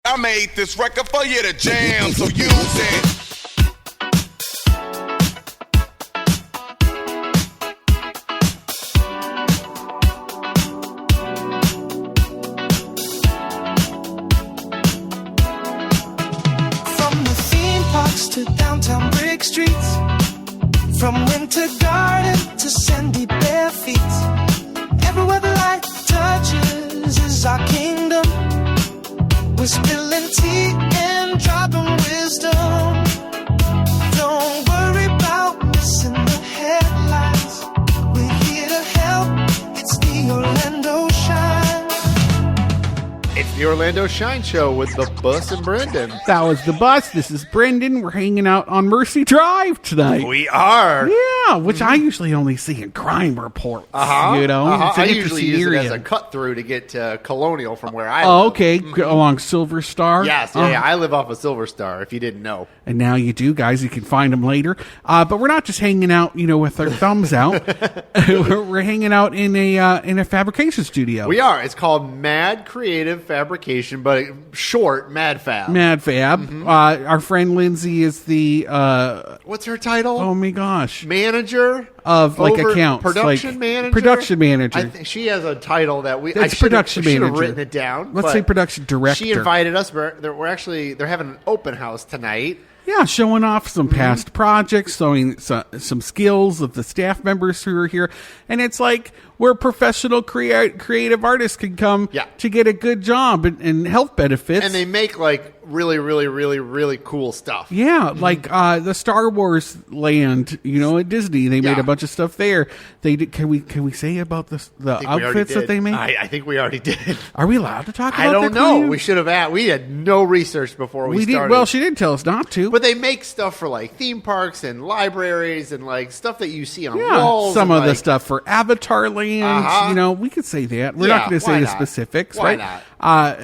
I made this record for you to jam, so use it. From the theme parks to downtown brick streets, from winter garden to sandy bare feet, everywhere the light touches is our kingdom. We're spilling tea and dropping wisdom. Don't worry about missing the headlines. We're here to help. It's the Orlando Shine. It's the Orlando Shine Show with the Bus and Brendan. That was the Bus. This is Brendan. We're hanging out on Mercy Drive tonight. We are. Yeah, which I usually only see in crime reports. You know, It's an I usually interesting use it area. as a cut through to get to Colonial from where I live. Oh, okay. Along Silver Star. Yes, yeah, I live off of Silver Star, if you didn't know. And now you do, guys. You can find them later. But we're not just hanging out, with our thumbs out. we're hanging out in a fabrication studio. We are. It's called Mad Creative Fabrication, but short, Mad Fab. Mad Fab. Our friend Lindsay is the What's her title? oh my gosh, Manager of like Over- accounts, production like, manager. Production manager. I think she has a title that we. That's I should production have manager. written it down. Let's but say production director. She invited us. They're having an open house tonight. Yeah, showing off some past projects, showing some skills of the staff members who are here. And it's like where professional creative artists can come to get a good job and health benefits. And they make like really, really, really, really cool stuff. Yeah, like the Star Wars land, at Disney. They made a bunch of stuff there. They did, can we say about the outfits that they made? I think we already did. Are we allowed to talk about I don't their know. creative? We should have asked. We had no research before we started. Well, she didn't tell us not to. But they make stuff for like theme parks and libraries and like stuff that you see on Yeah, walls. some and, of the stuff for Avatar Land. We could say that. We're not going to say the specifics, Why right? not?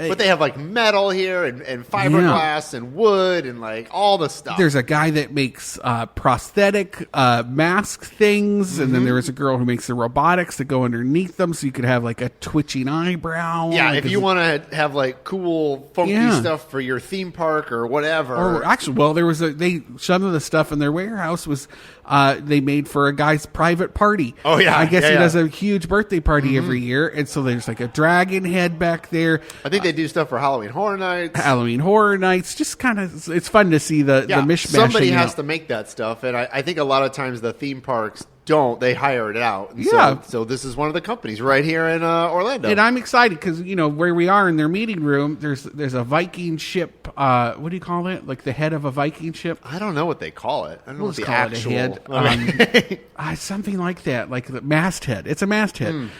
But they have like metal here and fiberglass and wood and like all the stuff. There's a guy that makes prosthetic mask things, and then there's a girl who makes the robotics that go underneath them, so you could have like a twitching eyebrow. Yeah, if you want to have like cool, funky stuff for your theme park or whatever. Or actually, well, there was some of the stuff in their warehouse was they made for a guy's private party. Oh yeah, I guess he does a huge birthday party every year, and so there's like a dragon head back there. I think they do stuff for Halloween Horror Nights. Halloween Horror Nights, just kind of, it's fun to see the mishmash. Somebody has to make that stuff, and I think a lot of times the theme parks don't. They hire it out. And so this is one of the companies right here in Orlando. And I'm excited because, where we are in their meeting room, there's a Viking ship. What do you call it? Like the head of a Viking ship? I don't know what they call it. I don't know what the call actual it a head. Something like that, like the masthead. It's a masthead.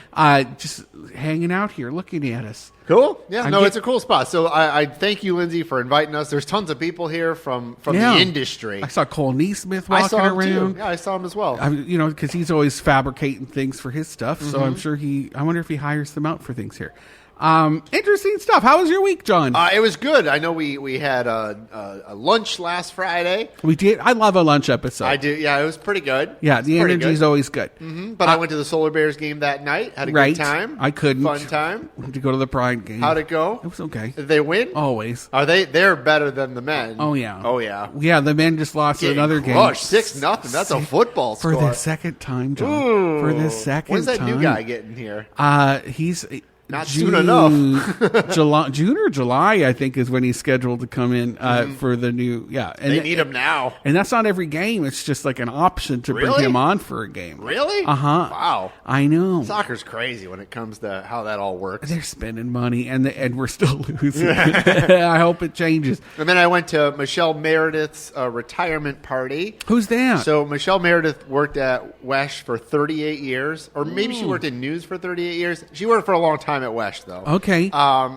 Just hanging out here, looking at us. Cool. Yeah, it's a cool spot. So I thank you, Lindsay, for inviting us. There's tons of people here from the industry. I saw Cole Neesmith walking I saw him around. too. Yeah, I saw him as well. Because he's always fabricating things for his stuff. So I'm sure I wonder if he hires them out for things here. Interesting stuff. How was your week, John? It was good. I know we had a lunch last Friday. We did. I love a lunch episode. I do. Yeah, it was pretty good. Yeah, the energy is always good. But I went to the Solar Bears game that night. Had a good time. I couldn't. Fun time. To go to the Pride game. How'd it go? It was okay. Did they win? Always. Are they? They're better than the men. Oh yeah. Oh yeah. Yeah, the men just lost another game. 6-0. That's a football score. For the second time, John. Ooh. For the second time. When's that new guy getting here? He's not soon enough. June or July, I think, is when he's scheduled to come in for the new. Yeah, and they need him now. And that's not every game. It's just like an option to bring him on for a game. Really? Wow. I know. Soccer's crazy when it comes to how that all works. They're spending money, and we're still losing. I hope it changes. And then I went to Michelle Meredith's retirement party. Who's that? So Michelle Meredith worked at WESH for 38 years, or maybe she worked in news for 38 years. She worked for a long time at WESH, though. Okay.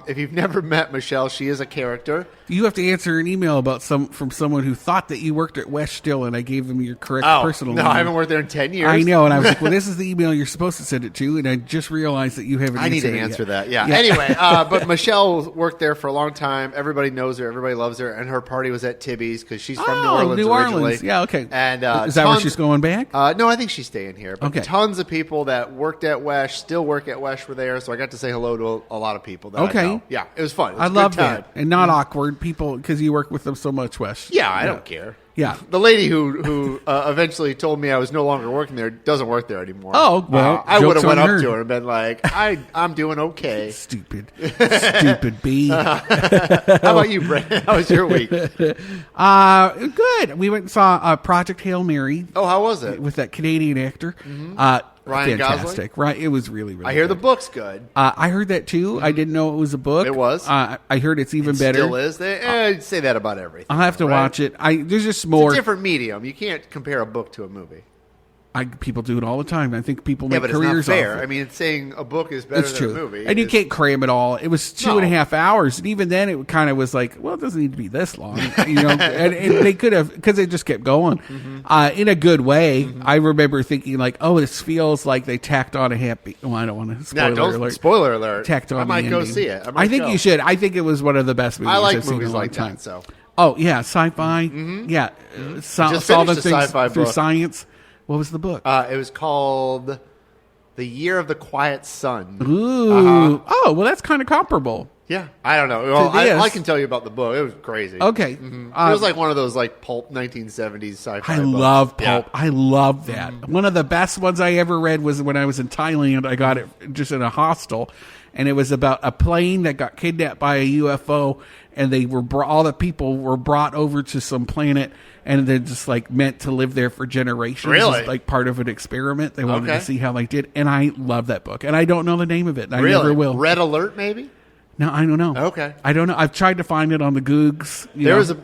If you've never met Michelle, she is a character. You have to answer an email about from someone who thought that you worked at WESH still, and I gave them your correct personal no, email. I haven't worked there in 10 years. I know, and I was like, well, this is the email you're supposed to send it to, and I just realized that you haven't I need to answer that, yeah. Anyway, but Michelle worked there for a long time. Everybody knows her. Everybody loves her. And her party was at Tibby's because she's from New Orleans originally. Yeah, okay. And is that where she's going back? No, I think she's staying here. But tons of people that worked at WESH, still work at WESH were there, so I got to say say hello to a lot of people. That I know. Yeah, it was fun. It was I a good love time. that, and not awkward people because you work with them so much, Wes. Yeah, I don't care. Yeah. The lady who eventually told me I was no longer working there does't work there anymore. Oh, well, I would have joke's went on up her. to her and been like, I'm doing okay. Stupid bee. How about you, Brandon? How was your week? Good. We went and saw Project Hail Mary. Oh, how was it? With that Canadian actor. Ryan fantastic. Right, it was really, really I hear good. the book's good. I heard that too. I didn't know it was a book. It was. I heard it's even better. Still is. They say that about everything. I'll have to right? watch it. There's just more. It's a different medium. You can't compare a book to a movie. People do it all the time. I think people Yeah, make but careers it's not fair. off it. I mean, it's saying a book is better It's than true. a movie. And you can't cram it all. It was 2.5 No. hours. And even then, it kind of was like, well, it doesn't need to be this long. And they could have, because it just kept going in a good way. I remember thinking, like, oh, this feels like they tacked on a happy. Well, I don't want to spoiler alert. Spoiler alert. Tacked on I might the go ending. see it. I think you should. I think it was one of the best movies I like I've seen in movies a long like time. that. So Oh, yeah, sci-fi. Yeah. Just Solving finished a things sci-fi through book. science. What was the book? it was called The Year of the Quiet Sun. Ooh. Oh, well, that's kind of comparable. Yeah, I don't know. Well, this. I can tell you about the book. It was crazy. Okay. It was like one of those like pulp 1970s sci-fi. I books. love Yeah. pulp. I love that. One of the best ones I ever read was when I was in Thailand. I got it just in a hostel, and it was about a plane that got kidnapped by a UFO, and they were all the people were brought over to some planet, and they're just like meant to live there for generations. Really? As, like part of an experiment. They wanted Okay. to see how they did, and I love that book. And I don't know the name of it. And I Really? never will. Red Alert, maybe. No, I don't know. Okay. I don't know. I've tried to find it on the Googs.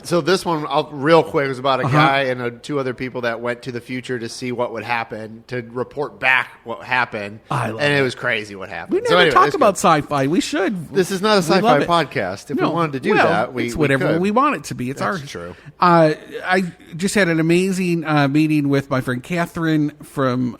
So this one, real quick, was about a guy and two other people that went to the future to see what would happen, to report back what happened. I love and it was crazy what happened. We never So anyway, talk it's about good. sci-fi. We should. This is not a We love sci-fi it. podcast. If No. we wanted to do Well, that, it's whatever could. we want it to be. It's That's ours. true. I just had an amazing meeting with my friend Catherine from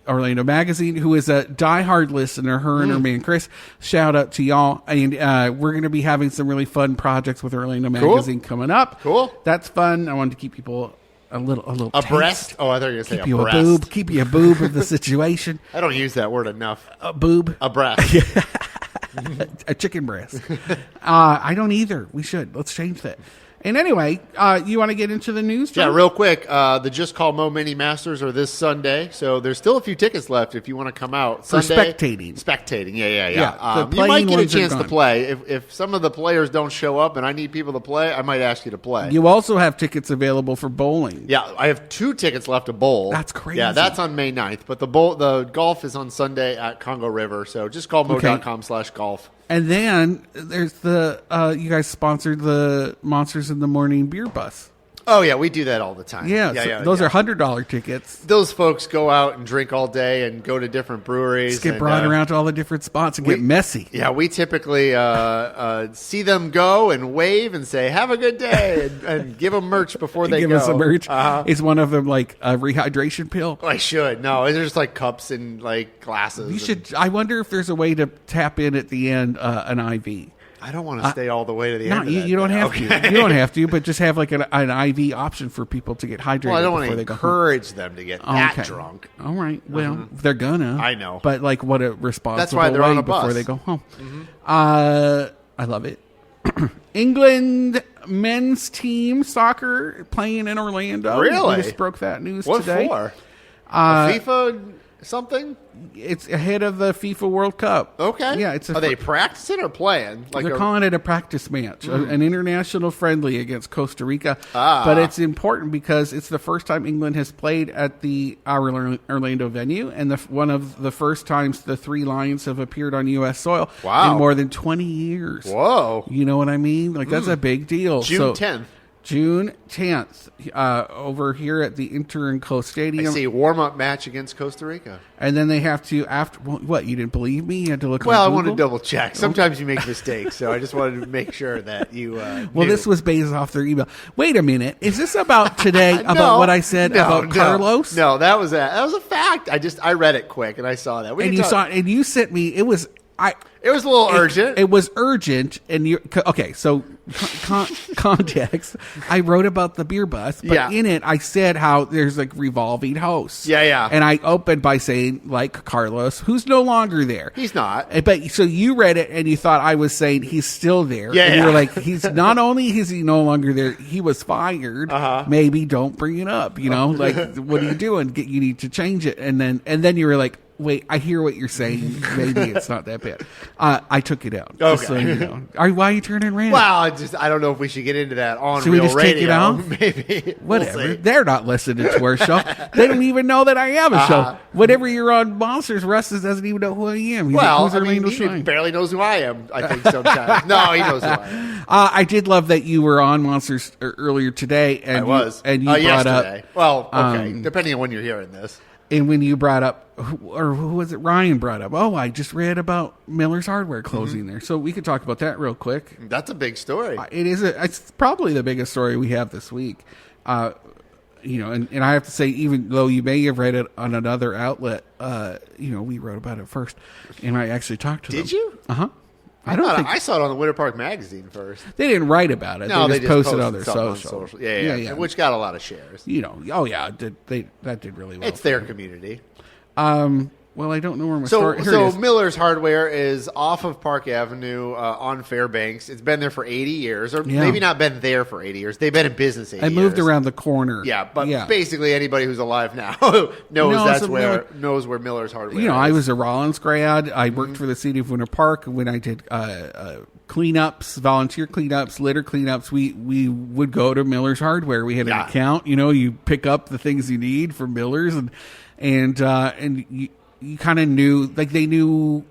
Orlando Magazine, who is a diehard listener. Her and her man Chris. Shout out to y'all. And we're going to be having some really fun projects with Orlando Magazine coming up. Cool. That's fun. I wanted to keep people a little Abreast? taste. Oh, I thought you were going to say Keep you a abreast. boob. Keep you a boob of the situation. I don't use that word enough. A boob. Abreast. A chicken breast. I don't either. We should. Let's change that. And anyway, you want to get into the news, John? Yeah, real quick. The Just Call Mo Mini Masters are this Sunday, so there's still a few tickets left if you want to come out. For Sunday, spectating. Spectating, Yeah, yeah. the You might playing get a ones are chance to gone. play. If some of the players don't show up and I need people to play, I might ask you to play. You also have tickets available for bowling. Yeah, I have 2 tickets left to bowl. That's crazy. Yeah, that's on May 9th, but the golf is on Sunday at Congo River, so just call mo.com/golf. And then there's the you guys sponsored the Monsters in the Morning beer bus. Oh, yeah, we do that all the time. Yeah, those are $100 tickets. Those folks go out and drink all day and go to different breweries. Just get and, brought around to all the different spots and get messy. Yeah, we typically see them go and wave and say, have a good day, and give them merch before they Give go. us some merch. Uh-huh. Is one of them like a rehydration pill? I should. No, they're just like cups and like glasses. You should. I wonder if there's a way to tap in at the end an IV. I don't want to stay all the way to the No, end. you don't have to. You don't have to, but just have like an IV option for people to get hydrated Well, I don't want before to they go home. encourage them to get that Okay. drunk. All right. Well, they're gonna. I know. But like, what a responsible That's why they're on way a bus. before they go home. I love it. England men's team soccer playing in Orlando. Really? We just broke that news What today. for? FIFA something? It's ahead of the FIFA World Cup. Okay. Yeah. It's Are they practicing or playing? Like They're calling it a practice match, an international friendly against Costa Rica. Ah. But it's important because it's the first time England has played at our Orlando venue, and one of the first times the Three Lions have appeared on U.S. soil Wow. in more than 20 years. Whoa. You know what I mean? Like, that's a big deal. June 10th. June 10th, over here at the Inter&Co Stadium. I see a warm-up match against Costa Rica. And then they have to, what, you didn't believe me? You had to look Well, I on wanted to Google? double check. Sometimes you make mistakes, so I just wanted to make sure that you Well, knew. this was based off their email. Wait a minute. Is this about today, about what I said about Carlos? No, that was a fact. I read it quick and I saw that. And you sent me, It was a little urgent. It was urgent, and okay. So context. I wrote about the beer bus, but in it I said how there's like revolving hosts. Yeah. And I opened by saying like Carlos, who's no longer there. He's not. But so you read it and you thought I was saying he's still there. Yeah. And you were like, he's not only is he no longer there, he was fired. Maybe don't bring it up. Like what are you doing? You need to change it. And then you were like, wait, I hear what you're saying. Maybe it's not that bad. I took it out. Okay. So you know. Why are you turning red? Well, I don't know if we should get into that on Should real we just radio. take it out? Maybe. Whatever. We'll see. They're not listening to our show. They don't even know that I have a show. Whenever you're on Monsters, Russ doesn't even know who I am. He's like, he barely knows who I am, I think, sometimes. No, he knows who I am. I did love that you were on Monsters earlier today. And I was. And you brought yesterday. up... Well, okay, depending on when you're hearing this. And when you brought up, who was it? Ryan brought up, I just read about Miller's Hardware closing there. So we could talk about that real quick. That's a big story. It's probably the biggest story we have this week. And I have to say, even though you may have read it on another outlet, we wrote about it first. And I actually talked to them. Did you? Uh-huh. I saw it on the Winter Park Magazine first. They didn't write about it. No, they just posted on their social. social. Yeah. Which got a lot of shares. That did really well. It's their community. Well, I don't know where my story is. So Miller's Hardware is off of Park Avenue on Fairbanks. It's been there for 80 years, or maybe not been there for 80 years. They've been in business 80 years. I moved around the corner. Yeah, but basically anybody who's alive now knows where Miller's Hardware is. I was a Rollins grad. I worked for the city of Winter Park when I did cleanups, volunteer cleanups, litter cleanups. We would go to Miller's Hardware. We had an account. You pick up the things you need from Miller's, and you kind of knew, like they knew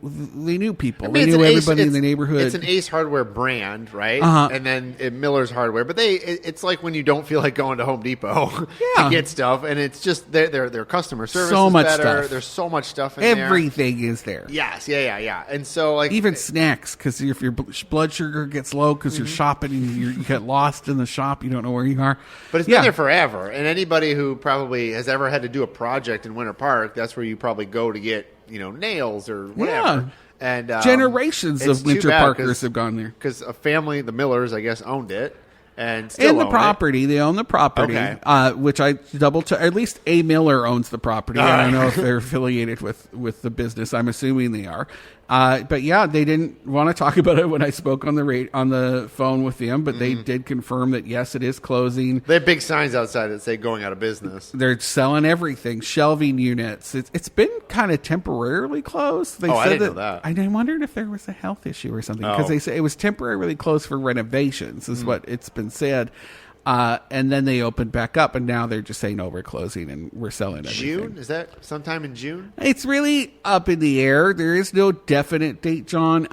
people. They knew everybody in the neighborhood. It's an Ace Hardware brand, right? And then Miller's Hardware, but it's like when you don't feel like going to Home Depot to get stuff, and it's just their customer service so is much better. stuff. There's so much stuff in there. Everything is there. Yes, yeah, and so like even snacks, because if your blood sugar gets low because you're shopping and you get lost in the shop, you don't know where you are. But it's been there forever, and anybody who probably has ever had to do a project in Winter Park, that's where you probably go to get nails or whatever. And generations of Winter Parkers have gone there because a family, the Millers, I guess, owned it and still the property. They own the property, which I double check. At least a Miller owns the property. I don't know if they're affiliated with the business. I'm assuming they are. But they didn't want to talk about it when I spoke on the phone with them. But they did confirm that yes, it is closing. They have big signs outside that say going out of business. They're selling everything, shelving units. It's been kind of temporarily closed. I didn't know that. I wondered if there was a health issue or something because they say it was temporarily closed for renovations. Is what it's been said. And then they opened back up, and now they're just saying, "No, we're closing and we're selling everything." June? Is that sometime in June? It's really up in the air. There is no definite date, John.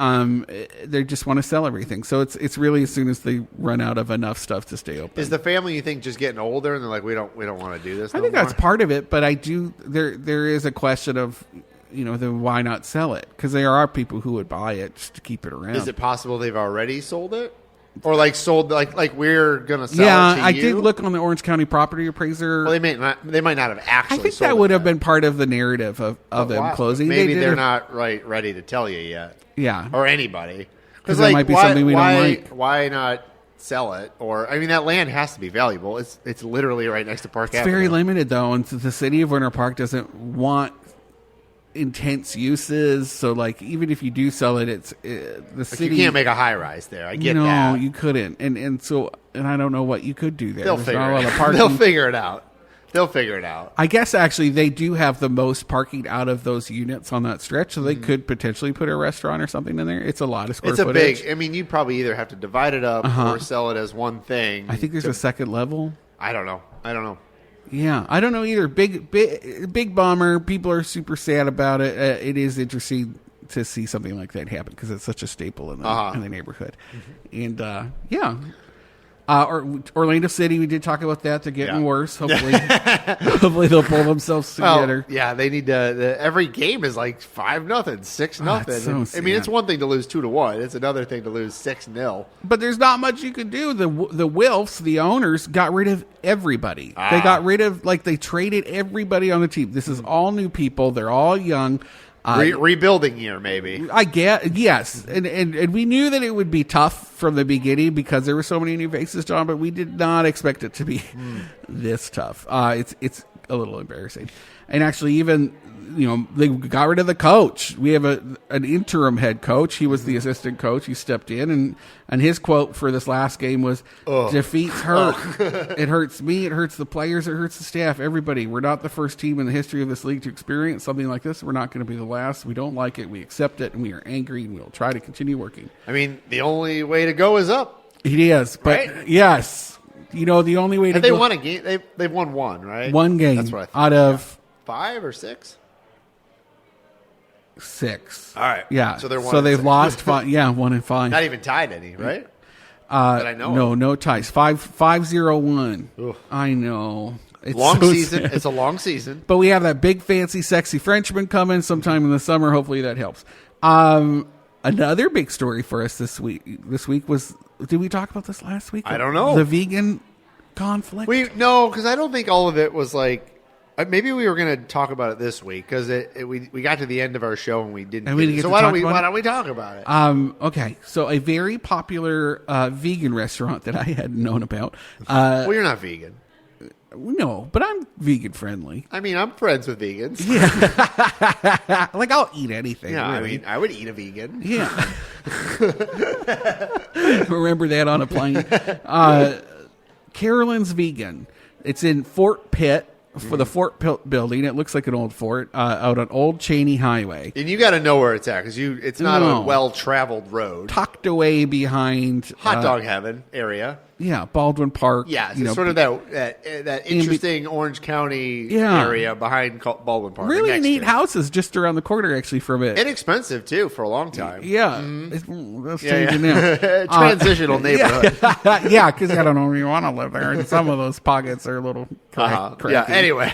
They just want to sell everything, so it's really as soon as they run out of enough stuff to stay open. Is the family, you think, just getting older, and they're like, we don't want to do this? I think that's part of it, but I do. There is a question of, then why not sell it? Because there are people who would buy it just to keep it around. Is it possible they've already sold it? Or sold like we're gonna sell it to you? I did look on the Orange County Property Appraiser. Well, they might not have actually. I think sold that would have been part of the narrative of them closing. Maybe they're not ready to tell you yet. Yeah, or anybody, because there might be something we don't like. Why not sell it? Or that land has to be valuable. It's literally right next to Park Avenue. It's very limited though, and the city of Winter Park doesn't want intense uses, so even if you do sell it, it's the city. You can't make a high rise there. I get that. No, you couldn't, and I don't know what you could do there. They'll figure it out. They'll figure it out. I guess actually they do have the most parking out of those units on that stretch, so they could potentially put a restaurant or something in there. It's a lot of square footage. It's a big. You'd probably either have to divide it up or sell it as one thing. I think there's a second level. I don't know. Yeah, I don't know either. Big bummer. People are super sad about it. It is interesting to see something like that happen because it's such a staple in the neighborhood. And Orlando City, we did talk about that. They're getting worse. Hopefully they'll pull themselves together. They need to. Every game is like 5-0, 6-0. So it's one thing to lose 2-1. It's another thing to lose 6-0. But there's not much you can do. The Wilfs, the owners, got rid of everybody. They got rid of they traded everybody on the team. This is all new people. They're all young. Rebuilding year, maybe. I get, yes. And we knew that it would be tough from the beginning because there were so many new faces, John, but we did not expect it to be this tough. It's a little embarrassing. And actually, even, they got rid of the coach. We have an interim head coach. He was the assistant coach. He stepped in, and his quote for this last game was, defeats hurt. It hurts me. It hurts the players. It hurts the staff. Everybody. We're not the first team in the history of this league to experience something like this. We're not going to be the last. We don't like it. We accept it, and we are angry, and we'll try to continue working. I mean, the only way to go is up. It is. But, right? Yes. The only way to go. They won a game. They've won one, right? One game. That's what I think. Out of 5 or 6? 6. All right. Yeah. So they've lost 5. Yeah, 1 and 5. Not even tied any, right? That I know. No ties. 5-0-1. Oof. I know. It's long so season. sad. It's a long season. But we have that big, fancy, sexy Frenchman coming sometime in the summer. Hopefully that helps. Another big story for us this week was. Did we talk about this last week? I don't know. The vegan conflict. No, because I don't think all of it was like. Maybe we were going to talk about it this week because we got to the end of our show and we didn't. So why don't we talk about it? Okay. So a very popular vegan restaurant that I hadn't known about. Well, you're not vegan. No, but I'm vegan friendly. I mean, I'm friends with vegans. Yeah. Like I'll eat anything. Yeah, really. I mean, I would eat a vegan. Yeah. Remember that on a plane. Carolyn's Vegan. It's in Fort Pitt. For the Fort Pitt building, it looks like an old fort out on Old Cheney Highway. And you got to know where it's at because it's not a well-traveled road. Tucked away behind hot dog heaven area. Yeah, Baldwin Park. Yeah, it's sort of that interesting Orange County area behind Baldwin Park. Really neat houses just around the corner, actually, from it. Inexpensive too for a long time. Yeah, that's changing now. Transitional neighborhood. Yeah, because I don't know if you want to live there, and some of those pockets are a little crappy. Yeah. Anyway,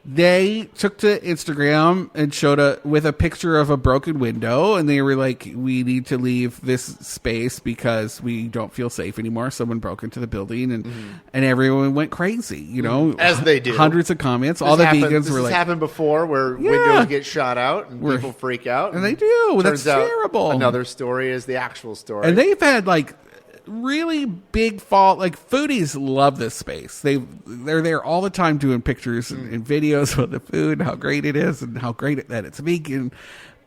they took to Instagram and showed with a picture of a broken window, and they were like, we need to leave this space because we don't feel safe anymore. Someone broke into the building, and everyone went crazy, as they do. Hundreds of comments. All the vegans were like... This happened before where windows get shot out and people freak out. And they do. That's out terrible. Another story is the actual story. And they've had really big fault. Foodies love this space. They're there all the time doing pictures and videos of the food and how great it is and how great that it's vegan.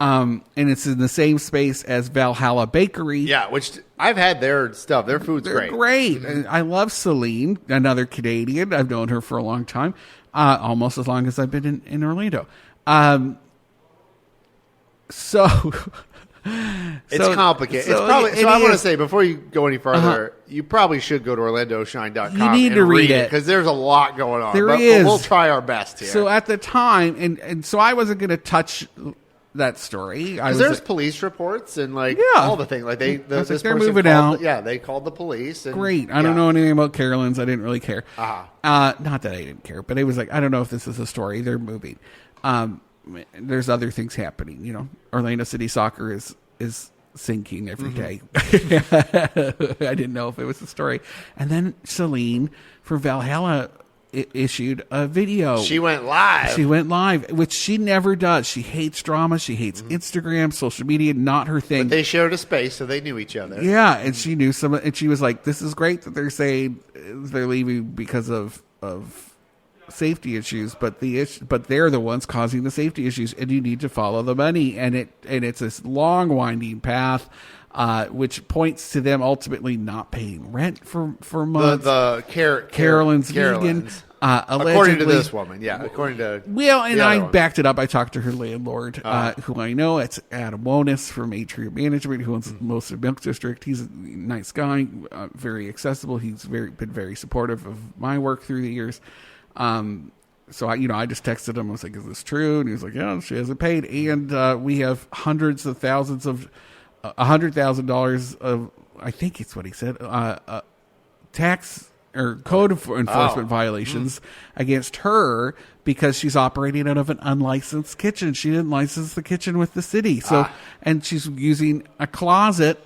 And it's in the same space as Valhalla Bakery. Yeah, which I've had their stuff. Their food's great. And I love Celine, another Canadian. I've known her for a long time, almost as long as I've been in Orlando. It's complicated. It's probably I want to say before you go any further, you probably should go to OrlandoShine.com. You need to read it because there's a lot going on. But we'll try our best here. So at the time, and so I wasn't going to touch that story because there's police reports and all the things they're moving out. Yeah, they called the police. And, great. I don't know anything about Carolyn's. I didn't really care. Not that I didn't care, but it was I don't know if this is a story. They're moving. There's other things happening. Orlando City Soccer is sinking every day. I didn't know if it was a story. And then Celine for Valhalla issued a video. She went live, which she never does. She hates drama. She hates Instagram, social media, not her thing. But they shared a space, so they knew each other. Yeah, and she knew some, and she was like, "This is great that they're saying they're leaving because of safety issues, but they're the ones causing the safety issues, and you need to follow the money." And it's this long winding path, which points to them ultimately not paying rent for months. Carolyn's Vegan, according to this woman, according to I backed it up. I talked to her landlord, who I know. It's Adam Wonis from Atrium Management, who owns most of Milk District. He's a nice guy, very accessible. He's been very supportive of my work through the years. So I just texted him. I was like, "Is this true?" And he was like, "Yeah, she hasn't paid." And we have hundreds of thousands of $100,000 of, I think it's what he said, tax or code enforcement violations against her because she's operating out of an unlicensed kitchen. She didn't license the kitchen with the city. So, and she's using a closet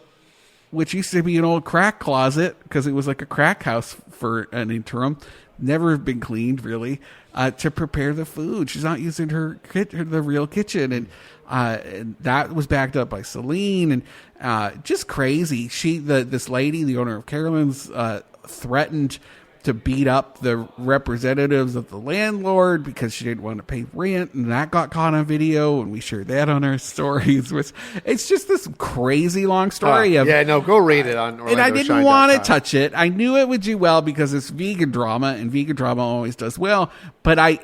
which used to be an old crack closet because it was like a crack house for an interim, never been cleaned really, to prepare the food. She's not using the real kitchen, and that was backed up by Celine, and just crazy. This lady, the owner of Carolyn's, threatened to beat up the representatives of the landlord because she didn't want to pay rent, and that got caught on video, and we shared that on our stories. It's just this crazy long story go read it on and I didn't want to touch it. I knew it would do well because it's vegan drama, and vegan drama always does well, but I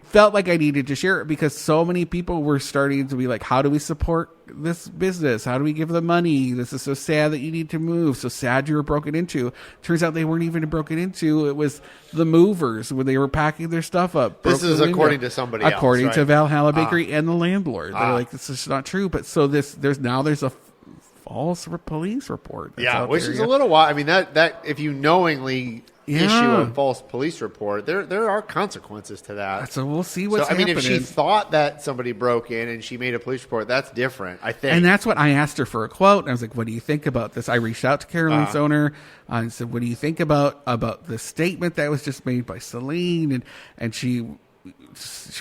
felt like I needed to share it because so many people were starting to be like, how do we support this business? How do we give them money? This is so sad that you need to move. So sad you were broken into. Turns out they weren't even broken into. It was the movers when they were packing their stuff up. This is according to somebody else. According to Valhalla Bakery and the landlord. They're like, this is not true. But so there's a false police report. Which is a little wild. I mean, that if you knowingly issue a false police report, there are consequences to that. So we'll see what's happening. If she thought that somebody broke in and she made a police report, that's different, I think. And that's what I asked her for a quote. And I was like, what do you think about this? I reached out to Carolyn's owner and said, what do you think about the statement that was just made by Celine? And she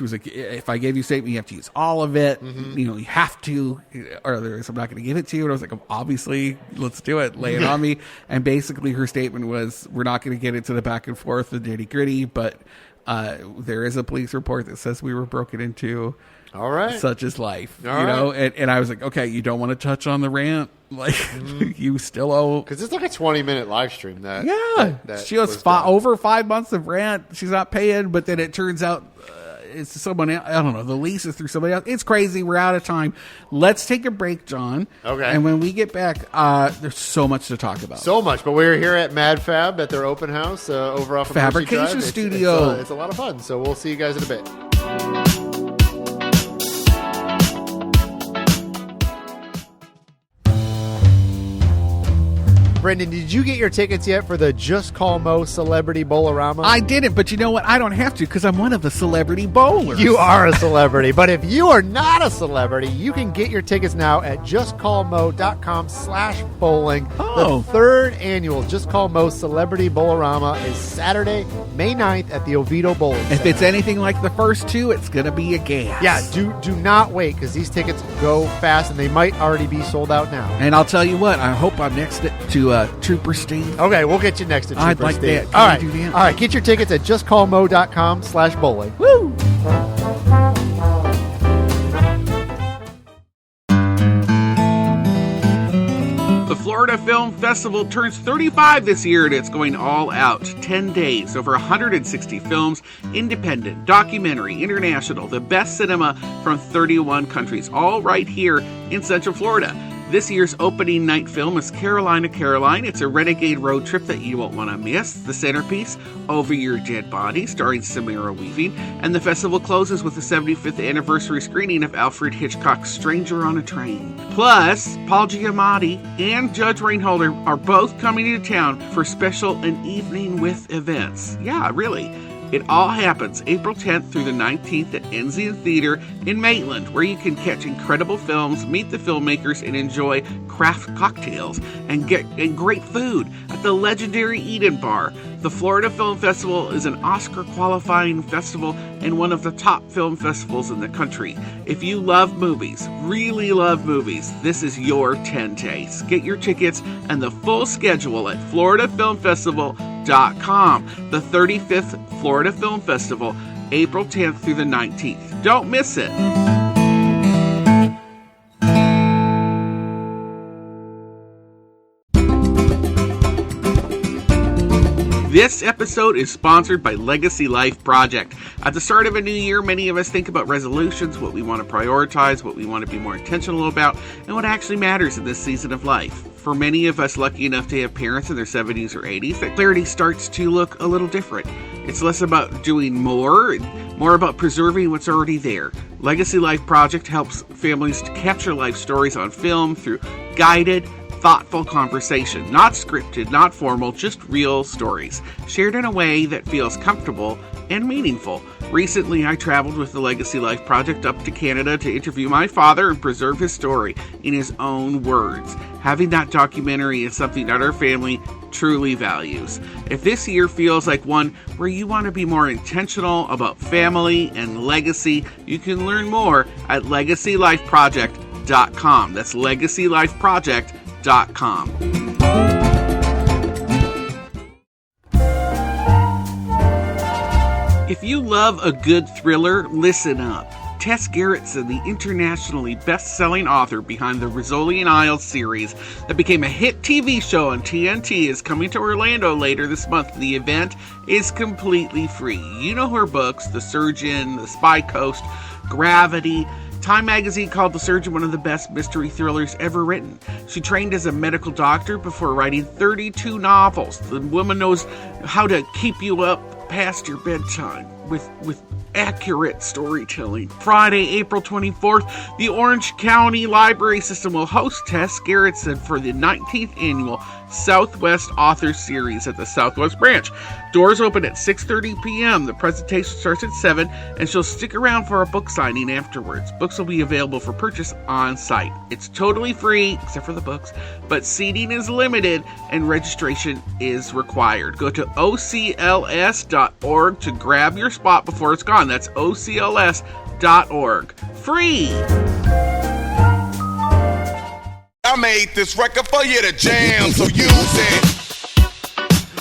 was like, if I gave you a statement, you have to use all of it. Mm-hmm. You have to, or otherwise I'm not going to give it to you. And I was like, obviously, let's do it. Lay it on me. And basically her statement was, we're not going to get into the back and forth, the nitty gritty, but there is a police report that says we were broken into. All right. Such is life. And I was like, okay, you don't want to touch on the rant? Like, you still owe... Because it's like a 20-minute live stream. She was over 5 months of rent. She's not paying, but then it turns out it's someone else. I don't know. The lease is through somebody else. It's crazy. We're out of time. Let's take a break, John. Okay. And when we get back, there's so much to talk about. So much. But we're here at Mad Fab at their open house over off of Fabrication Studio. It's a lot of fun. So we'll see you guys in a bit. Brendan, did you get your tickets yet for the Just Call Mo Celebrity Bowlerama? I didn't, but you know what? I don't have to because I'm one of the celebrity bowlers. You are a celebrity, but if you are not a celebrity, you can get your tickets now at justcallmo.com/bowling. Oh. The third annual Just Call Mo Celebrity Bowlerama is Saturday, May 9th at the Oviedo Bowling Center. If it's anything like the first two, it's going to be a gas. Yeah, do not wait because these tickets go fast and they might already be sold out now. And I'll tell you what, I hope I'm next to Trooper Steve. Okay, we'll get you next to Trooper I'd like Steve. that. All right. All right, get your tickets at justcallmo.com/bowling. Woo! The Florida Film Festival turns 35 this year, and it's going all out. 10 days, over 160 films, independent, documentary, international, the best cinema from 31 countries, all right here in Central Florida. This year's opening night film is Carolina, Caroline. It's a renegade road trip that you won't want to miss. The centerpiece, Over Your Dead Body, starring Samara Weaving. And the festival closes with the 75th anniversary screening of Alfred Hitchcock's Stranger on a Train. Plus, Paul Giamatti and Judge Reinholder are both coming to town for special An Evening with events. Yeah, really. It all happens April 10th through the 19th at Enzian Theater in Maitland, where you can catch incredible films, meet the filmmakers, and enjoy craft cocktails and great food at the legendary Eden Bar. The Florida Film Festival is an Oscar-qualifying festival and one of the top film festivals in the country. If you love movies, really love movies, this is your 10 days. Get your tickets and the full schedule at floridafilmfestival.com. The 35th Florida Film Festival, April 10th through the 19th. Don't miss it. This episode is sponsored by Legacy Life Project. At the start of a new year, many of us think about resolutions, what we want to prioritize, what we want to be more intentional about, and what actually matters in this season of life. For many of us lucky enough to have parents in their 70s or 80s, that clarity starts to look a little different. It's less about doing more and more about preserving what's already there. Legacy Life Project helps families to capture life stories on film through guided, thoughtful conversation, not scripted, not formal, just real stories, shared in a way that feels comfortable and meaningful. Recently, I traveled with the Legacy Life Project up to Canada to interview my father and preserve his story in his own words. Having that documentary is something that our family truly values. If this year feels like one where you want to be more intentional about family and legacy, you can learn more at LegacyLifeProject.com. That's LegacyLifeProject.com. If you love a good thriller, listen up. Tess Gerritsen, the internationally best-selling author behind the Rizzoli and Isles series that became a hit TV show on TNT, is coming to Orlando later this month. The event is completely free. You know her books, The Surgeon, The Spy Coast, Gravity. Time magazine called The Surgeon one of the best mystery thrillers ever written. She trained as a medical doctor before writing 32 novels. The woman knows how to keep you up past your bedtime with accurate storytelling. Friday, April 24th, the Orange County Library System will host Tess Gerritsen for the 19th annual Southwest Author Series at the Southwest Branch. Doors open at 6:30 p.m. The presentation starts at 7, and she'll stick around for a book signing afterwards. Books will be available for purchase on site. It's totally free, except for the books, but seating is limited and registration is required. Go to ocls.org to grab your spot before it's gone. That's ocls.org. Free! I made this record for you to jam, so use it.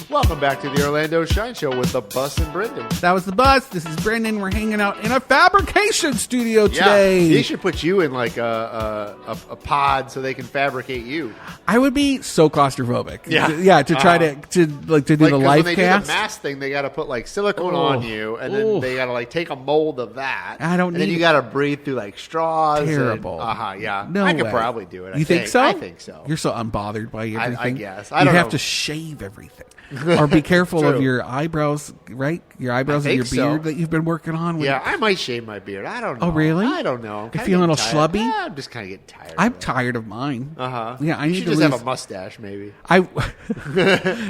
Welcome back to the Orlando Shine Show with the Bus and Brendan. That was the Bus. This is Brendan. We're hanging out in a fabrication studio today. Yeah, they should put you in like a pod so they can fabricate you. I would be so claustrophobic. Yeah, to try to do the life when they cast. do the mask thing, they got to put like silicone on you, and then they got to like take a mold of that. And then you got to breathe through like straws. Terrible. Yeah. No I could way. probably do it. You think so? I think so. You're so unbothered by everything. I guess. You'd have to shave everything. Or be careful of your eyebrows, right? Your eyebrows and your beard that you've been working on. Yeah, I might shave my beard. I don't know. Oh, really? I don't know. You feeling a little schlubby? Yeah, I'm just kind of getting tired. I'm tired of mine. Yeah, I need to just have a mustache, maybe.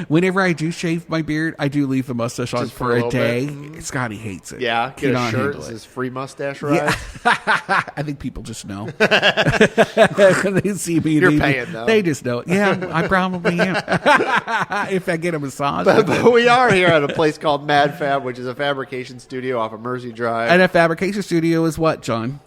Whenever I do shave my beard, I do leave the mustache on Just for a day. bit. Scotty hates it. Yeah, get a shirt that says free mustache ride. Yeah. I think people just know. They see me. You're paying them. They just know. Yeah, I probably am. If I get a massage. But we are here at a place called Mad Fab, which is a fabrication studio off of Mercy Drive. And a fabrication studio is what, John?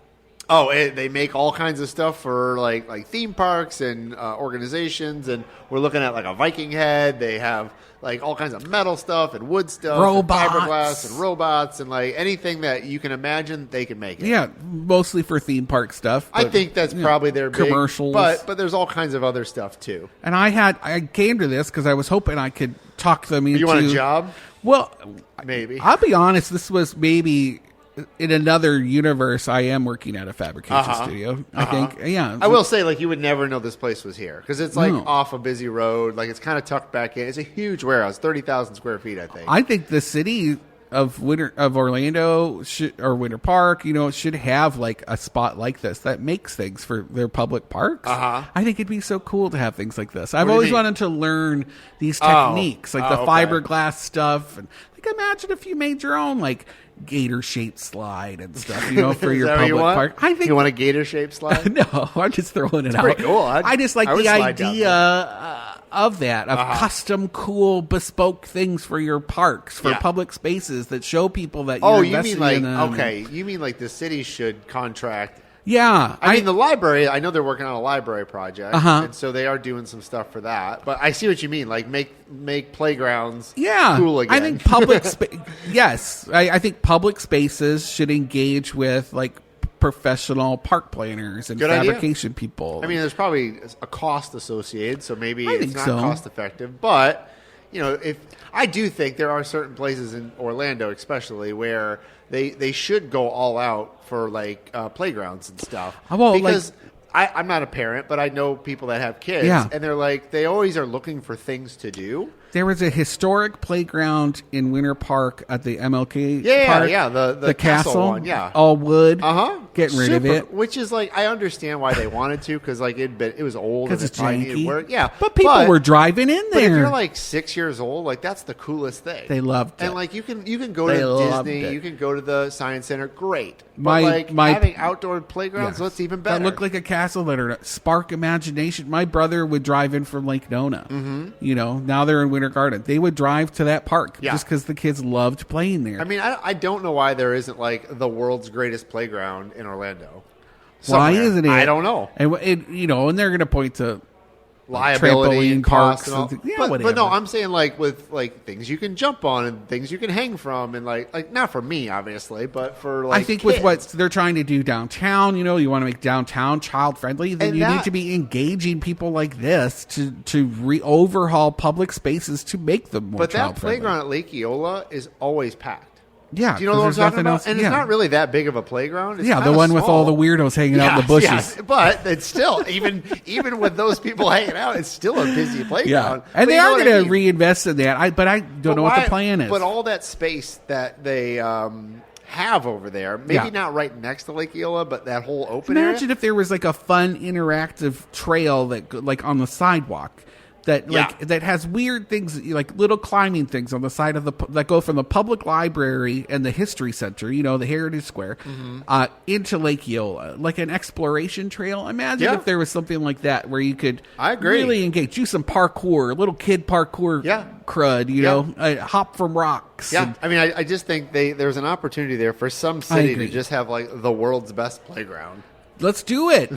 Oh, they make all kinds of stuff for like theme parks and organizations, and we're looking at like a Viking head. They have like all kinds of metal stuff and wood stuff, robots, and fiberglass and robots, and like anything that you can imagine, they can make it. Yeah, mostly for theme park stuff. I think that's probably their commercials, but there's all kinds of other stuff too. And I came to this because I was hoping I could talk them into. You want a job? Well, maybe. I'll be honest. This was maybe in another universe. I am working at a fabrication studio. I think. Yeah. I will say, like, you would never know this place was here because it's like off a busy road. Like, it's kind of tucked back in. It's a huge warehouse, 30,000 square feet. I think. I think the city of Orlando or Winter Park, should have like a spot like this that makes things for their public parks. I think it'd be so cool to have things like this. I've always wanted to learn these techniques, like the fiberglass stuff, and like imagine if you made your own like gator-shaped slide and stuff, for your public park. I think you want a gator-shaped slide. No, I'm just throwing it out. Pretty cool. I just like the idea of that, of custom, cool, bespoke things for your parks, for public spaces that show people that you're investing in them. You mean like the city should contract? Yeah. I mean, the library, I know they're working on a library project, and so they are doing some stuff for that. But I see what you mean, like make playgrounds cool again. I think public yes, I think public spaces should engage with like professional park planners and fabrication people. I mean, there's probably a cost associated, so maybe it's not cost effective. But if I do think there are certain places in Orlando, especially, where they should go all out for like playgrounds and stuff. Because I'm not a parent, but I know people that have kids, and they're like they always are looking for things to do. There was a historic playground in Winter Park at the MLK Park. The castle one, yeah. All wood. Getting Super, rid of it. Which is like, I understand why they wanted to, because like it was old. Because it's janky. janky. Yeah. But people were driving in there. But if you're like 6 years old, like that's the coolest thing. They loved it. And like you can go to Disney, you can go to the Science Center, great. But having outdoor playgrounds, that's even better. That look like a castle that are spark imagination. My brother would drive in from Lake Nona. You know, now they're in Winter Garden. They would drive to that park just because the kids loved playing there. I mean, I don't know why there isn't like the world's greatest playground in Orlando. Somewhere. Why isn't it? I don't know. And and they're going to point to liability trampoline parks. And but no, I'm saying like with like things you can jump on and things you can hang from, and like not for me obviously, but for like I think kids. with what they're trying to do downtown, you want to make downtown child friendly, then you need to be engaging people like this to overhaul public spaces to make them more. But child that friendly. playground at Lake Eola is always packed. Yeah, do you know what I'm talking about? And it's not really that big of a playground. It's the one with all the weirdos hanging out in the bushes. Yes, but it's still even with those people hanging out, it's still a busy playground. Yeah, and they are going to reinvest in that. But I don't know what the plan is. But all that space that they have over there, maybe not right next to Lake Eola, but that whole open area. Imagine if there was like a fun interactive trail that like on the sidewalk. That has weird things like little climbing things on the side of that go from the public library and the history center, the Heritage Square, into Lake Eola, like an exploration trail. Imagine if there was something like that where you could really engage, do some parkour, little kid parkour crud, hop from rocks. Yeah, I mean, I just think there's an opportunity there for some city to just have like the world's best playground. Let's do it.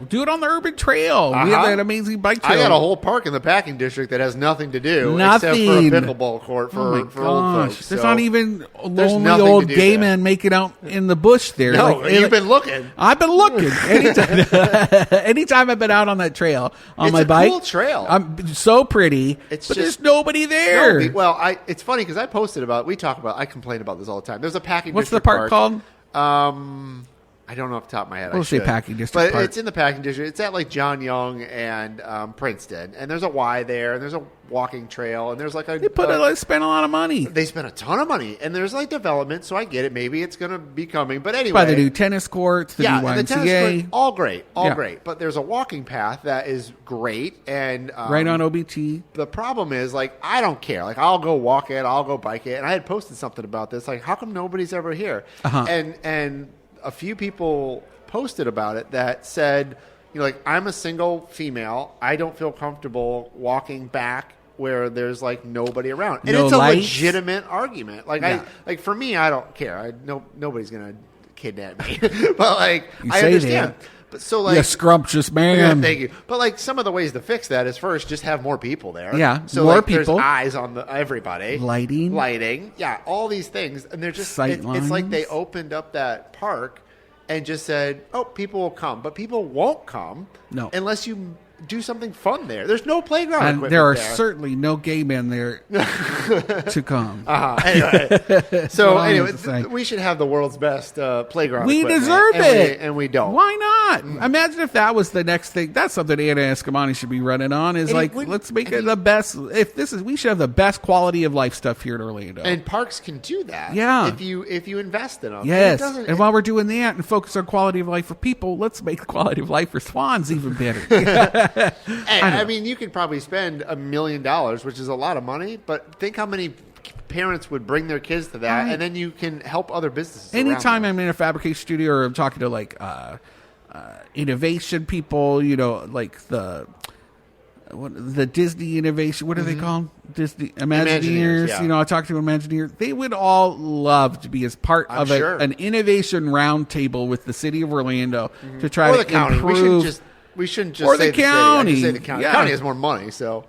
Do it on the urban trail. We have that amazing bike trail. I got a whole park in the packing district that has nothing to do except for a pickleball court for old folks. There's not even a lonely old gay man making out in the bush there. No, you've been looking. I've been looking. Anytime I've been out on that trail on my bike. It's a cool trail. I'm so pretty, but there's nobody there. It's funny because I posted about it. I complain about this all the time. There's a packing What's district the park called? I don't know off the top of my head. We'll say packing district, but it's in the packing district. It's at like John Young and Princeton, and there's a Y there, and there's a walking trail, and there's like a. They spent a lot of money. They spent a ton of money, and there's like development, so I get it. Maybe it's going to be coming, but anyway, by the new tennis courts, the new YMCA, and the tennis court, all great. But there's a walking path that is great, and right on OBT. The problem is, like, I don't care. Like, I'll go walk it, I'll go bike it, and I had posted something about this. Like, how come nobody's ever here? And a few people posted about it that said, like, I'm a single female. I don't feel comfortable walking back where there's like nobody around, and it's a legitimate argument. Like, for me, I don't care. Nobody's gonna kidnap me, but like I understand. But so like, scrumptious man. Yeah, thank you. But like some of the ways to fix that is first just have more people there. Yeah, so more like, people. There's eyes on everybody. Lighting. Yeah, all these things, and they're just it's like they opened up that park and just said, "Oh, people will come," but people won't come unless you do something fun there. There's no playground and equipment there are there. Certainly no gay men there to come. Anyway, we should have the world's best playground. We deserve it, and we don't. Why not? Imagine if that was the next thing. That's something Anna Escamani should be running on. Let's make it the best. We should have the best quality of life stuff here in Orlando. And parks can do that. Yeah, if you invest in them. Yes, and while we're doing that and focus on quality of life for people, let's make the quality of life for swans even better. I mean, you could probably spend $1 million, which is a lot of money, but think how many parents would bring their kids to that, and then you can help other businesses. Anytime I'm in a fabrication studio or I'm talking to like innovation people, like the Disney innovation, what are they called? Disney Imagineers. I talk to Imagineers. They would all love to be as part of an innovation roundtable with the city of Orlando to try to improve. We shouldn't just say the county. Say the county. Yeah. The county has more money, so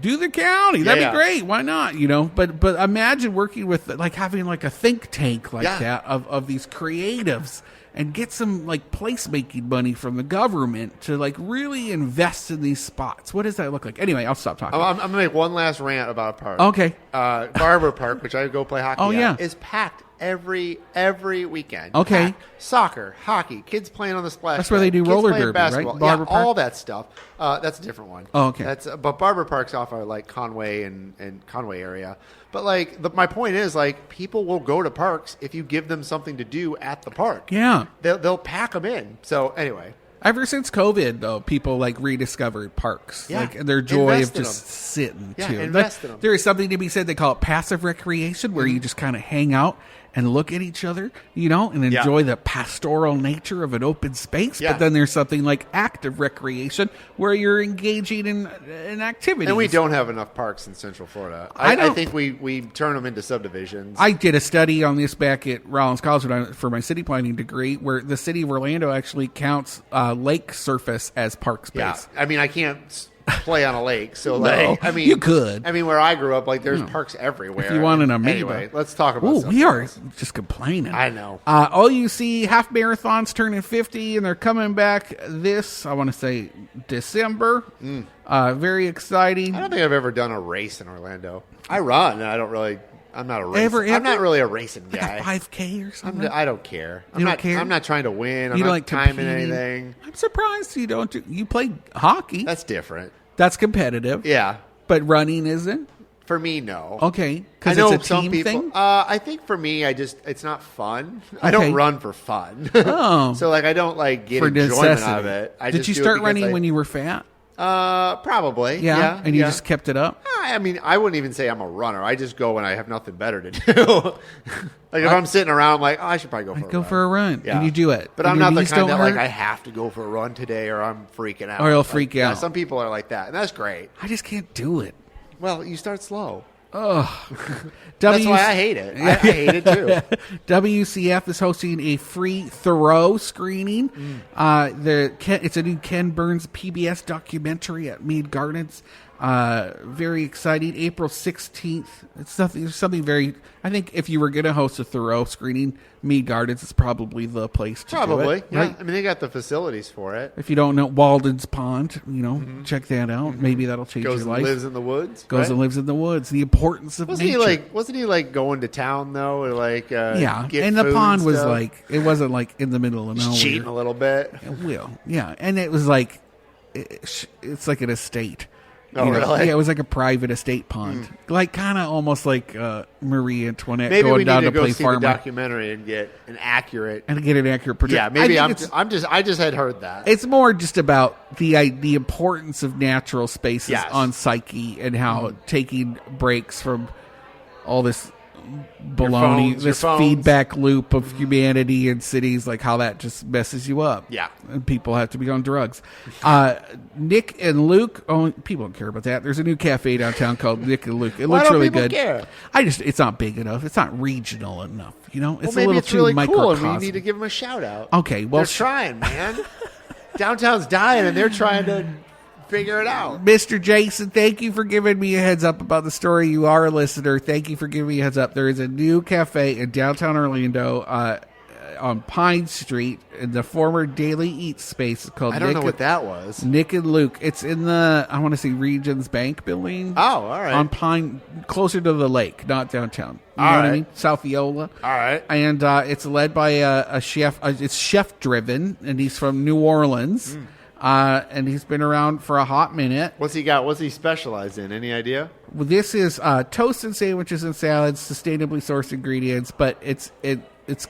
do the county. That'd be great. Why not? But imagine working with having like a think tank that of these creatives and get some like placemaking money from the government to like really invest in these spots. What does that look like? Anyway, I'll stop talking. I'm gonna make one last rant about a park. Okay. Barber Park, which I go play hockey at, is packed every weekend. Okay. Soccer, hockey, kids playing on the splash. That's where they do kids roller playing derby, basketball. right? Barber yeah, Park? all that stuff. That's a different one. Oh, okay. But Barber Park's off our like Conway and Conway area. But like my point is like people will go to parks if you give them something to do at the park. Yeah. They'll pack them in. So anyway. Ever since COVID, though, people like rediscovered parks. Yeah. Like their joy Invest of in just them. sitting Yeah, too. invest in them. There is something to be said. They call it passive recreation, where you just kind of hang out and look at each other, and enjoy the pastoral nature of an open space. Yeah. But then there's something like active recreation, where you're engaging in activities. And we don't have enough parks in Central Florida. I think we turn them into subdivisions. I did a study on this back at Rollins College for my city planning degree, where the city of Orlando actually counts lake surface as park space. Yeah, I mean, I can't play on a lake, so you could. I mean, where I grew up, like there's parks everywhere. If you want an amoeba. Anyway, let's talk about. We are just complaining. I know. OUC Half Marathon's turning 50, and they're coming back this, I want to say, December. Very exciting. I don't think I've ever done a race in Orlando. I run, and I don't really. I'm not a race. Ever? I'm not really a racing Like guy. a 5K or something? I don't care. You don't care? I'm not trying to win. I'm You not don't like timing competing? anything. I'm surprised you don't. You play hockey. That's different. That's competitive. Yeah. But running isn't? For me, no. Okay. I Because know it's a some team people. thing? I think for me, it's not fun. I Okay. don't run for fun. Oh. So like I don't like get For enjoyment necessity. out of it. I Did just you do it start because running when you were fat? Probably. Yeah. And you yeah. just kept it up? I mean, I wouldn't even say I'm a runner. I just go when I have nothing better to do. Like if I'm sitting around, I'm like, I should probably go for a run. And you do it. But And I'm your not the knees kind don't that like hurt? I have to go for a run today, or I'm freaking out. Or you'll Like, freak yeah, out. some people are like that, and that's great. I just can't do it. Well, you start slow. Ugh. That's why I hate it. I hate it too. WCF is hosting a free Thoreau screening. It's a new Ken Burns PBS documentary at Mead Gardens. Very exciting. April 16th. It's something very. I think if you were going to host a Thoreau screening, Mead Gardens is probably the place to do it. Yeah. Right? I mean, they got the facilities for it. If you don't know Walden's Pond, check that out. Maybe that'll change Goes your and life. lives in the woods. Goes right? and lives in the woods. The importance of Wasn't nature. Wasn't he like going to town though, or like Yeah, get and the food pond and was stuff? like it wasn't like in the middle of nowhere. cheating a little bit. Well, yeah, and it was like it's like an estate. Oh, really? Yeah, it was like a private estate pond, like kind of almost like Marie Antoinette Maybe going we down need to to go play see farmer the documentary and get an accurate. and get an accurate portrayal. Yeah, maybe I think I just had heard that. It's more just about the importance of natural spaces Yes. on psyche and how taking breaks from all this baloney, your this phones. feedback loop of humanity in cities, like how that just messes you up. Yeah. And people have to be on drugs. Nick and Luke, people don't care about that. There's a new cafe downtown called Nick and Luke. It Why looks don't really people good. care? It's not big enough. It's not regional enough. It's Well, a maybe little it's too really cool, and microcosm. we need to give them a shout out. Okay, well, They're trying, man. Downtown's dying, and they're trying to figure it out. Mr. Jason, thank you for giving me a heads up about the story. You are a listener. Thank you for giving me a heads up. There is a new cafe in downtown Orlando on Pine Street in the former Daily Eat space. It's called I don't know what that was. Nick and Luke. It's in the, I want to say, Regions Bank building. Oh, all right. On Pine, closer to the lake, not downtown. You All know what I right. mean? South Eola. All right. And it's led by a chef. It's chef driven, and he's from New Orleans. And he's been around for a hot minute. What's he got? What's he specialized in? Any idea? Well, this is toast and sandwiches and salads, sustainably sourced ingredients, but it's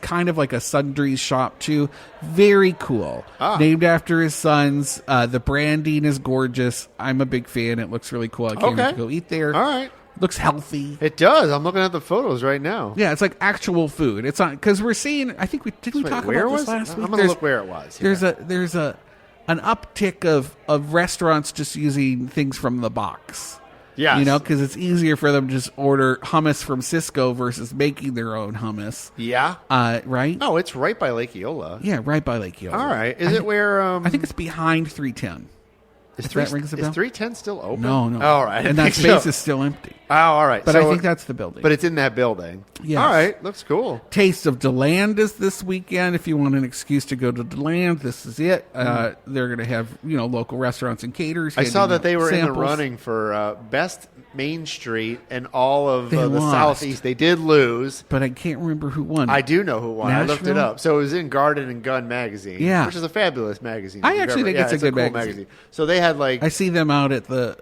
kind of like a sundries shop too. Very cool. Named after his sons. The branding is gorgeous. I'm a big fan. It looks really cool. I can't wait to go eat there. All right. Looks healthy. It does. I'm looking at the photos right now. Yeah, it's like actual food. It's not because we're seeing. I think we talk where about was this last week. I'm gonna look where it was. There's an uptick of restaurants just using things from the box. Yes. Because it's easier for them to just order hummus from Cisco versus making their own hummus. Yeah. Right? Oh, it's right by Lake Eola. Yeah, right by Lake Eola. All right. Is it where? I think it's behind 310. Is If that rings a bell? 310 still open? No. Oh, all right. And that space is still empty. Oh, all right. But I think that's the building. But it's in that building. Yes. All right. Looks cool. Taste of DeLand is this weekend. If you want an excuse to go to DeLand, this is it. They're going to have local restaurants and caterers. I saw handing that they out were in the samples. running for best Main Street and all of the lost. Southeast. They did lose. But I can't remember who won. I do know who won. Nashville? I looked it up. So it was in Garden and Gun magazine, which is a fabulous magazine. I actually think it's a good cool magazine. So they had I see them out at the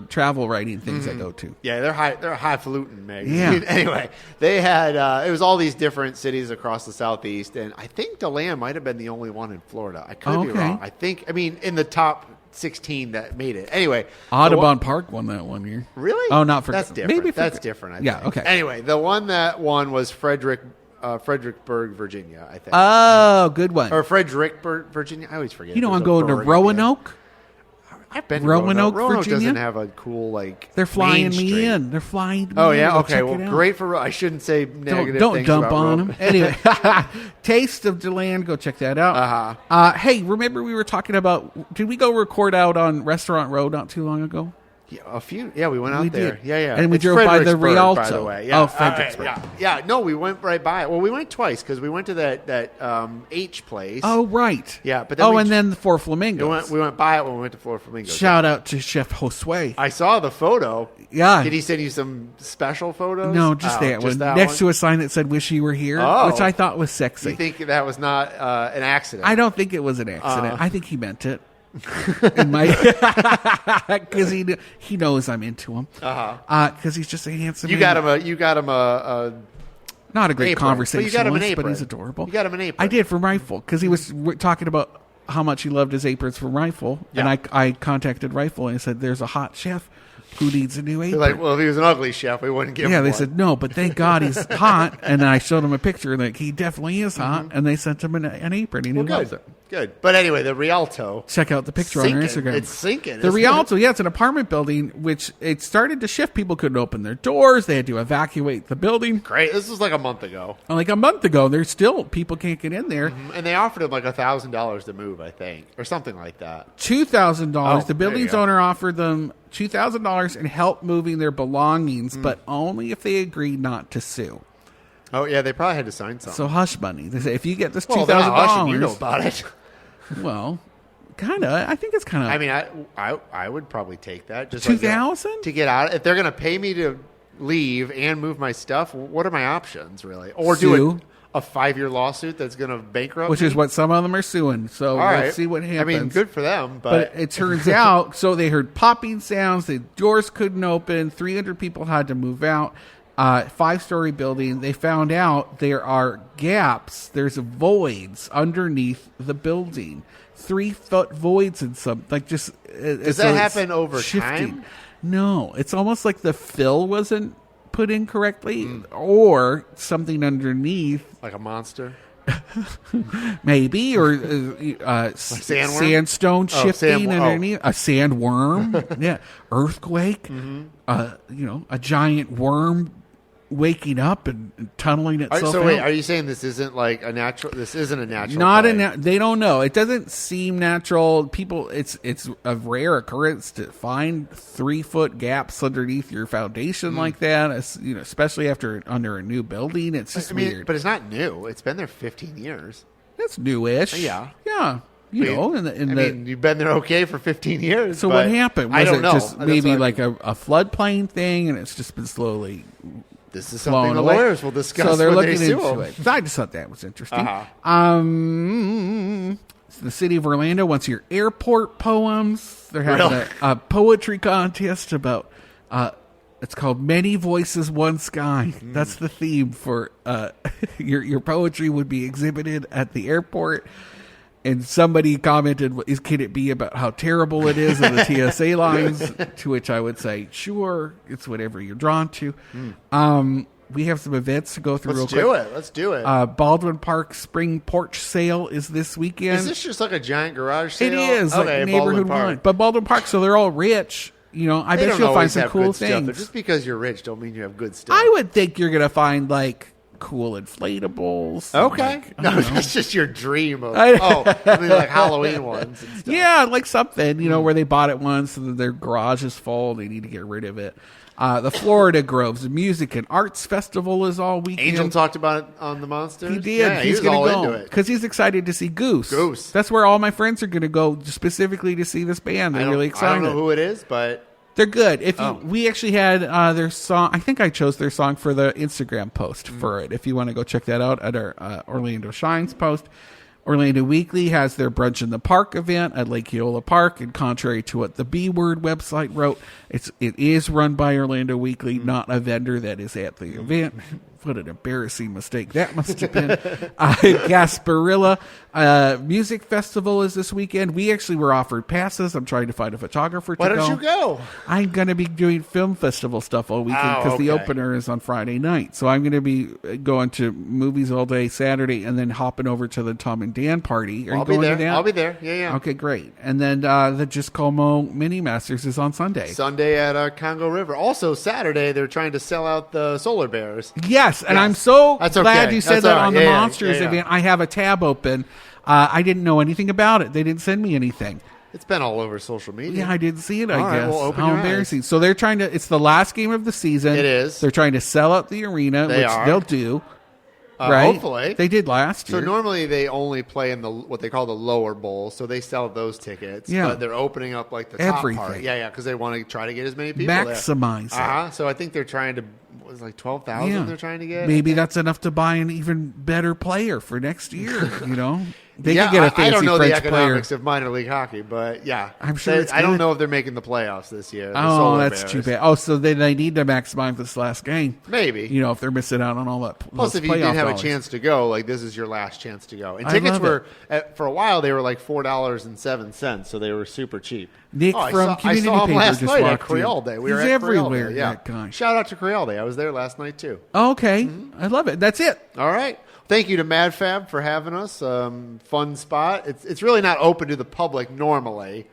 travel writing things I go to. Yeah, they're a highfalutin magazine. Yeah. Anyway, they had it was all these different cities across the Southeast, and I think DeLand might have been the only one in Florida. I could be wrong. I mean, in the top 16 that made it. Anyway, Audubon Park won that one year. Really? Oh, not for that's different. Maybe that's different. I think. Yeah. Okay. Anyway, the one that won was Fredericksburg, Virginia. I think. Oh, good one. Or Fredericksburg, Virginia. I always forget. I'm going to Roanoke. I've been to Roanoke, Roanoke Virginia. Doesn't have a cool They're flying Main me Street. in. They're flying. Me Oh in. yeah. Go Okay. check Well, it out. great for. I shouldn't say negative. Don't things dump about on Roanoke. them. Anyway, Taste of DeLand. Go check that out. Hey, remember we were talking about? Did we go record out on Restaurant Road not too long ago? Yeah, a few. Yeah, we went out We there. did. Yeah. And we It's drove by the Fredericksburg, Rialto. by the way. Yeah. Oh, Fredericksburg. Yeah. No, we went right by it. Well, we went twice because we went to that H place. Oh, right. Yeah, but then and then the Four Flamingos. we went by it when we went to Four Flamingos. Shout out to Chef Josue. I saw the photo. Yeah. Did he send you some special photos? No, just that one. Next to a sign that said "Wish you were here," which I thought was sexy. You think that was not an accident? I don't think it was an accident. I think he meant it. Because he knows I'm into him. Because he's just a handsome. You got him a not a great apron. conversation. But you got him an apron. But he's adorable. You got him an apron. I did for Rifle because he was talking about how much he loved his aprons for Rifle, and I contacted Rifle and I said, "There's a hot chef who needs a new apron." They're like, well, if he was an ugly chef, we wouldn't give him one. They said no, but thank God he's hot. And then I showed him a picture, and he definitely is hot. And they sent him an apron. He loves it. Good. But anyway, the Rialto. Check out the picture on our Instagram. It's sinking. The Rialto, it's an apartment building, which it started to shift. People couldn't open their doors. They had to evacuate the building. Great. This was like a month ago. Like a month ago. There's still, people can't get in there. And they offered him like $1,000 to move, I think, or something like that. $2,000. The building's owner offered them $2,000 and help moving their belongings, but only if they agreed not to sue. Oh, yeah, they probably had to sign something. So hush money. They say if you get this $2,000, $2,000, you know about it. Well, kind of. I think it's kind of. I mean, I would probably take that. Just $2,000 to get out. If they're going to pay me to leave and move my stuff, what are my options really? Or Sue. do a 5-year lawsuit that's going to bankrupt which me? is what some of them are suing. So let's see what happens. I mean, good for them, but it turns out, so they heard popping sounds. The doors couldn't open. 300 people had to move out. 5-story building. They found out there are gaps. There's voids underneath the building. 3-foot voids and some just. Does that happen over time? No, it's almost like the fill wasn't put in correctly, or something underneath, like a monster. Maybe, or sandstone shifting underneath, a sandworm, earthquake, a giant worm waking up and tunneling itself. So wait, out. are you saying this isn't like a natural? This isn't a natural. Not they don't know. It doesn't seem natural. People, it's a rare occurrence to find 3-foot gaps underneath your foundation like that. Especially under a new building. It's just weird. But it's not new. It's been there 15 years. That's newish. Yeah. And you've been there okay for 15 years. So what happened? I don't know. Just maybe like a floodplain thing, and it's just been slowly. This is something the lawyers will discuss. So they're when looking they sue into them. it. I just thought that was interesting. The city of Orlando wants your airport poems. They're having a poetry contest about. It's called "Many Voices, One Sky." That's the theme for your poetry would be exhibited at the airport. And somebody commented, "Can it be about how terrible it is in the TSA lines?" To which I would say, "Sure, it's whatever you're drawn to." We have some events to go through. Let's do it. Baldwin Park Spring Porch Sale is this weekend. Is this just like a giant garage sale? It is, like neighborhood one. But Baldwin Park, so they're all rich. I bet you'll find some cool things. Stuff. Just because you're rich don't mean you have good stuff. I would think you're going to find cool inflatables. Okay. That's just your dream of like Halloween ones and stuff. Yeah, like something, where they bought it once and their garage is full, they need to get rid of it. The Florida Groves Music and Arts Festival is all weekend. Angel talked about it on the Monsters. He did. Yeah, he's going to go because he's excited to see Goose. That's where all my friends are going to go specifically to see this band. They're really excited. I don't know who it is, but They're good. We actually had their song. I think I chose their song for the Instagram post for it. If you want to go check that out at our Orlando Shines post. Orlando Weekly has their Brunch in the Park event at Lake Eola Park, and contrary to what the B Word website wrote, it is run by Orlando Weekly, not a vendor that is at the event. What an embarrassing mistake that must have been. Gasparilla Music Festival is this weekend. We actually were offered passes. I'm trying to find a photographer to go. Why don't you go? I'm going to be doing film festival stuff all weekend because the opener is on Friday night. So I'm going to be going to movies all day Saturday and then hopping over to the Tom and Dan party. Are you going to that? I'll be there. Yeah. Okay, great. And then the Just Como Mini Masters is on Sunday. Sunday at Congo River. Also, Saturday, they're trying to sell out the Solar Bears. Yes, and I'm so glad you said that on the Monsters Monsters event. I have a tab open. I didn't know anything about it. They didn't send me anything. It's been all over social media. Yeah, I didn't see it, All I right, guess. well, open How your embarrassing. eyes. So they're trying to, it's the last game of the season. It is. They're trying to sell out the arena, which they'll do. Right? Hopefully. They did last year. So normally they only play in what they call the lower bowl, so they sell those tickets. Yeah. But they're opening up like the top Everything. part. Yeah, because they want to try to get as many people Maximize there. it. So I think they're trying to, was it like 12,000 they're trying to get? Maybe that's enough to buy an even better player for next year, you know? They could get a fancy I don't know French the economics of minor league hockey, but yeah. I'm sure I don't know if they're making the playoffs this year. Oh, that's too bad. Oh, so then they need to maximize this last game. Maybe. You know, if they're missing out on all that. Plus, if you didn't have a chance to go, like this is your last chance to go. And tickets were, for a while, they were like $4.07, so they were super cheap. Nick from Community I saw him Paper last just night at walked in. Creole Day. He's everywhere, that guy. Shout out to Creole Day. I was there last night, too. Okay. I love it. That's it. All right. Thank you to MadFab for having us. Fun spot. It's really not open to the public normally,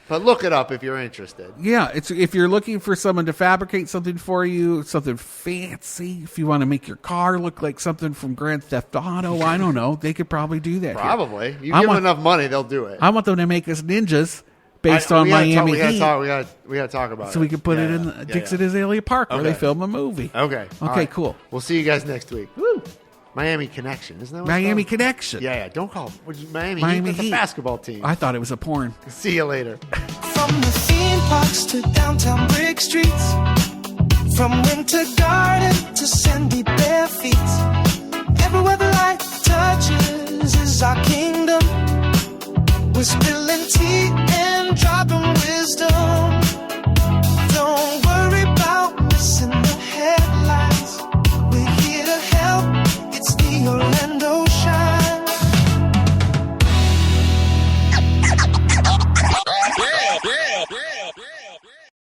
but look it up if you're interested. Yeah, it's if you're looking for someone to fabricate something for you, something fancy, if you want to make your car look like something from Grand Theft Auto, I don't know, they could probably do that. Probably. You give them enough money, they'll do it. I want them to make us ninjas based on Miami Heat. We got to talk about it. So we can put it in Dixon Azalea Park where they film a movie. Okay. Okay, cool. We'll see you guys next week. Woo! Miami Connection, isn't that what Miami it's called? Connection. Yeah. Don't call it Miami Miami Heat. That's Heat. a basketball team. I thought it was a porn. See you later. From the theme parks to downtown brick streets, from winter garden to sandy bare feet, everywhere the light touches is our kingdom. We're spilling tea and dropping wisdom